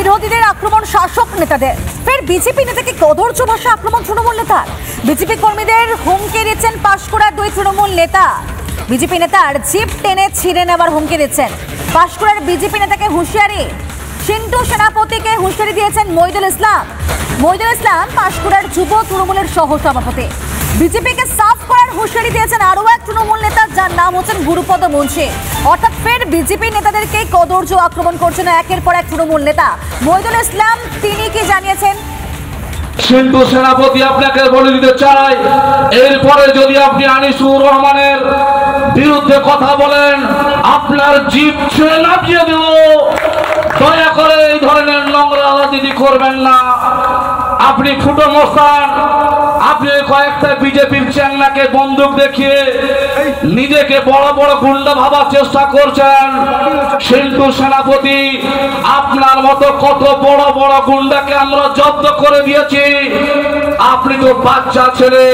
বিরোধীদের আক্রমণ শাসক নেতাদের, ফের বিজেপি নেতাকে কদর্য ভাষা আক্রমণ তৃণমূল নেতার। বিজেপি কর্মীদের হুমকি দিচ্ছেন পাঁশকুড়ার দুই তৃণমূল নেতা। বিজেপি নেতার জিপ টেনে ছিঁড়ে নেওয়ার হুমকি দিচ্ছেন। পাঁশকুড়ার বিজেপি নেতাকে হুঁশিয়ারি, চিন্টু সেনাপতিকে হুঁশিয়ারি দিয়েছেন মইদুল ইসলাম। মইদুল ইসলাম পাঁশকুড়ার যুব তৃণমূলের সহ সভাপতি। বিজেপিকে সাফ করার হুঁশিয়ারি দিয়েছেন আরও এক তৃণমূল নেতা, যার নাম হচ্ছেন গুরুপদ মুন্সি। অর্থাৎ ফের বিজেপি নেতাদেরকে কদর্য আক্রমণ করছেন একের পর এক তৃণমূল নেতা। মইদুল ইসলাম তিনি কি জানিয়েছেন? চিন্টু সেনাপতি, আপনাকে বলে দিতে চাই, এরপরে যদি আপনি আনিসুর রহমানের বিরুদ্ধে কথা বলেন, আপনার জিপ ছেড়ে নামিয়ে দেব। দয়া করে এই ধরনের নোংরা রাজনীতি করবেন না। আপনি ফুটো মস্তান, আপনি কয়েকটা বিজেপির চ্যাংনাকে বন্দুক দেখিয়ে নিজেকে বড় বড় গুন্ডা ভাবার চেষ্টা করছেন। চিন্টু সেনাপতি, আপনার মতো কত বড় বড় গুন্ডাকে আমরা জব্দ করে দিয়েছি। আপনি তো বাচ্চা ছেলে,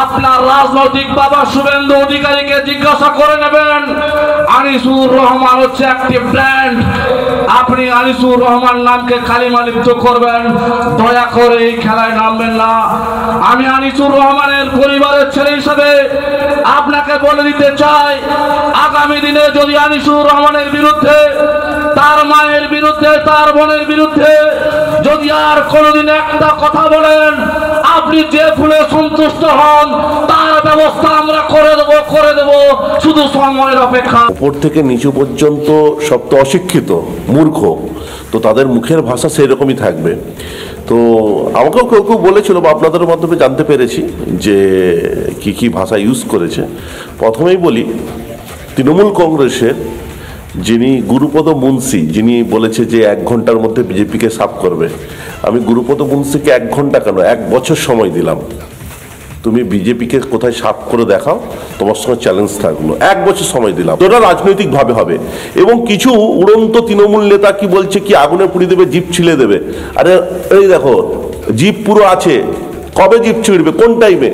আপনার রাজনৈতিক বাবা শুভেন্দু অধিকারীকে জিজ্ঞাসা করে নেবেন। আনিসুর রহমান হচ্ছে একটি ব্র্যান্ড। আপনি আনিসুর রহমান নামকে কালিমা লিপ্ত করবেন, দয়া করে এই খেলায় নামবেন না। আমি আনিসুর রহমানের পরিবারের ছেলে হিসেবে আপনাকে বলে দিতে চাই, আগামী দিনে যদি আনিসুর রহমানের বিরুদ্ধে, তার মায়ের বিরুদ্ধে, তার বোনের বিরুদ্ধে যদি আর কোনোদিন একটা কথা বলেন, আপনি যে ফুলে সন্তুষ্ট হন তার ব্যবস্থা আমরা করে দেব, শুধু সময়ের অপেক্ষা। উপর থেকে নিচু পর্যন্ত সব তো অশিক্ষিত, মূর্খ, তো তাদের মুখের ভাষা সেই রকমই থাকবে। তো আমাকেও কেউ কেউ বলেছিল বা আপনাদের মাধ্যমে জানতে পেরেছি যে কি কি ভাষা ইউজ করেছে। প্রথমেই বলি, তৃণমূল কংগ্রেসের যিনি গুরুপদ মুন্সি, যিনি বলেছে যে 1 ঘন্টার মধ্যে বিজেপিকে সাফ করবে, আমি গুরুপদ মুন্সিকে 1 ঘন্টা কেন 1 বছর সময় দিলাম। তুমি বিজেপিকে কোথায় সাফ করে দেখাও, তোমার সঙ্গে চ্যালেঞ্জ থাকলো। 1 বছর সময় দিলাম। ওটা রাজনৈতিকভাবে হবে। এবং কিছু উড়ন্ত তৃণমূল নেতা কি বলছে, কি আগুনে পুড়িয়ে দেবে, জিপ ছিঁড়ে দেবে। আরে এই দেখো, জিপ পুরো আছে। কবে জিপ ছিঁড়বে, কোন টাইমে,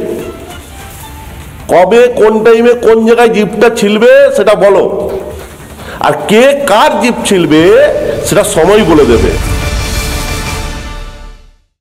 কবে, কোন টাইমে, কোন জায়গায় জিপটা ছিলবে সেটা বলো। আর কে কার জিপ ছিলবে সেটা সময় বলে দেবে।